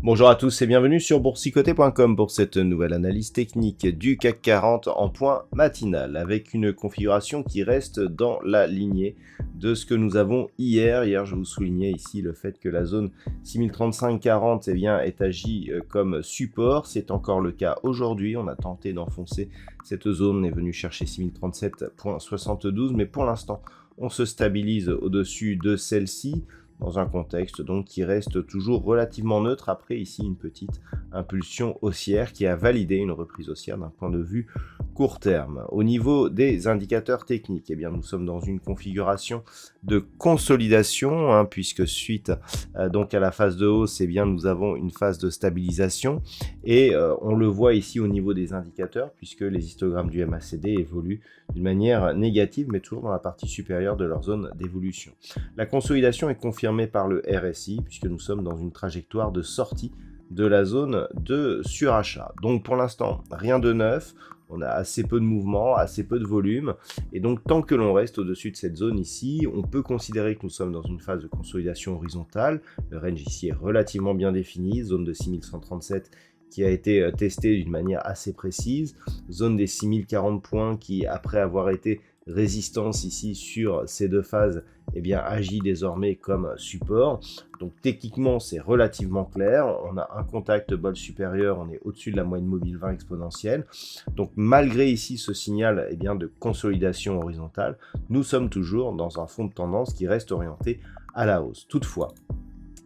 Bonjour à tous et bienvenue sur boursicoté.com pour cette nouvelle analyse technique du CAC 40 en point matinal avec une configuration qui reste dans la lignée de ce que nous avons hier. Hier, je vous soulignais ici le fait que la zone 6035-40 est agie comme support. C'est encore le cas aujourd'hui. On a tenté d'enfoncer cette zone, on est venu chercher 6037.72, mais pour l'instant, on se stabilise au-dessus de celle-ci, dans un contexte donc qui reste toujours relativement neutre après ici une petite impulsion haussière qui a validé une reprise haussière d'un point de vue court terme. Au niveau des indicateurs techniques, nous sommes dans une configuration de consolidation puisque suite donc à la phase de hausse, nous avons une phase de stabilisation et on le voit ici au niveau des indicateurs puisque les histogrammes du MACD évoluent d'une manière négative mais toujours dans la partie supérieure de leur zone d'évolution. La consolidation est confirmée par le RSI puisque nous sommes dans une trajectoire de sortie de la zone de surachat. Donc pour l'instant, rien de neuf, on a assez peu de mouvement, assez peu de volume, et donc tant que l'on reste au-dessus de cette zone ici, on peut considérer que nous sommes dans une phase de consolidation horizontale. Le range ici est relativement bien défini, zone de 6137 qui a été testée d'une manière assez précise, zone des 6040 points qui, après avoir été résistance ici sur ces deux phases, agit désormais comme support. Donc techniquement, c'est relativement clair. On a un contact bol supérieur, on est au-dessus de la moyenne mobile 20 exponentielle. Donc malgré ici ce signal de consolidation horizontale, nous sommes toujours dans un fond de tendance qui reste orienté à la hausse. Toutefois,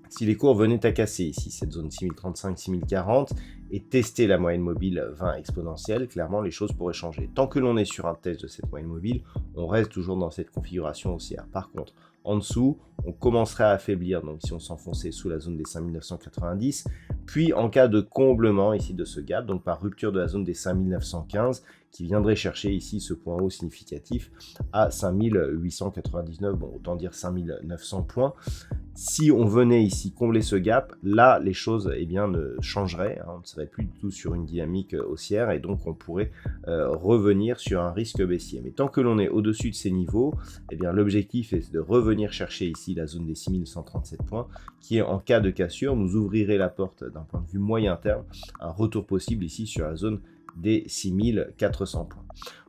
si les cours venaient à casser ici cette zone 6035-6040 et tester la moyenne mobile 20 exponentielle, clairement les choses pourraient changer. Tant que l'on est sur un test de cette moyenne mobile, on reste toujours dans cette configuration haussière. Par contre, en dessous, on commencerait à affaiblir, donc si on s'enfonçait sous la zone des 5990, puis en cas de comblement ici de ce gap, donc par rupture de la zone des 5915, qui viendrait chercher ici ce point haut significatif à 5899, bon autant dire 5900 points. Si on venait ici combler ce gap, là les choses ne changeraient, on ne serait plus du tout sur une dynamique haussière et donc on pourrait revenir sur un risque baissier. Mais tant que l'on est au-dessus de ces niveaux, l'objectif est de revenir chercher ici la zone des 6137 points qui en cas de cassure nous ouvrirait la porte d'un point de vue moyen terme, un retour possible ici sur la zone des 6400 points.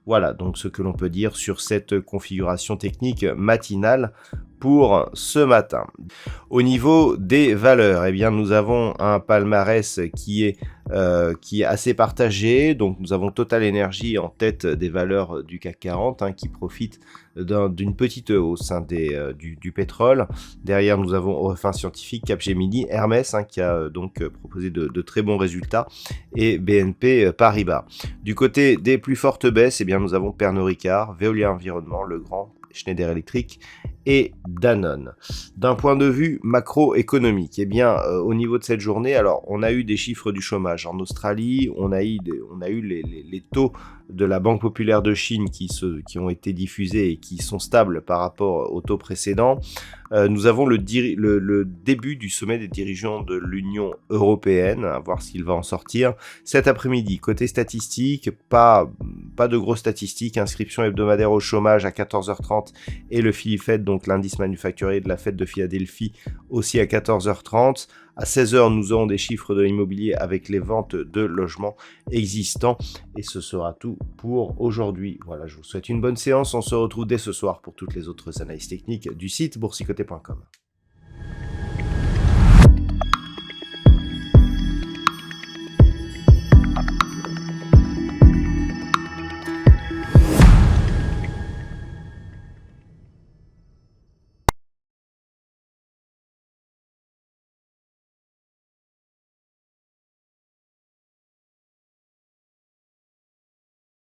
Voilà donc ce que l'on peut dire sur cette configuration technique matinale pour ce matin. Au niveau des valeurs, nous avons un palmarès qui est assez partagé. Donc nous avons Total Energy en tête des valeurs du CAC 40 qui profite d'une petite hausse du pétrole. Derrière nous avons Eurofins Scientifique, Capgemini, Hermès qui a donc proposé de très bons résultats et BNP Paribas. Du côté des plus fortes baisses, nous avons Pernod Ricard, Veolia Environnement, Legrand, Schneider Electric et Danone. D'un point de vue macroéconomique, au niveau de cette journée, alors on a eu des chiffres du chômage en Australie, on a eu les taux de la Banque populaire de Chine qui ont été diffusés et qui sont stables par rapport aux taux précédents. Nous avons le début du sommet des dirigeants de l'Union européenne, à voir s'il va en sortir. Cet après-midi, côté statistique, pas de grosses statistiques, inscription hebdomadaire au chômage à 14h30 et le Philly Fed, donc l'indice manufacturier de la Fed de Philadelphie, aussi à 14h30. À 16h, nous aurons des chiffres de l'immobilier avec les ventes de logements existants. Et ce sera tout pour aujourd'hui. Voilà, je vous souhaite une bonne séance. On se retrouve dès ce soir pour toutes les autres analyses techniques du site boursicoté.com.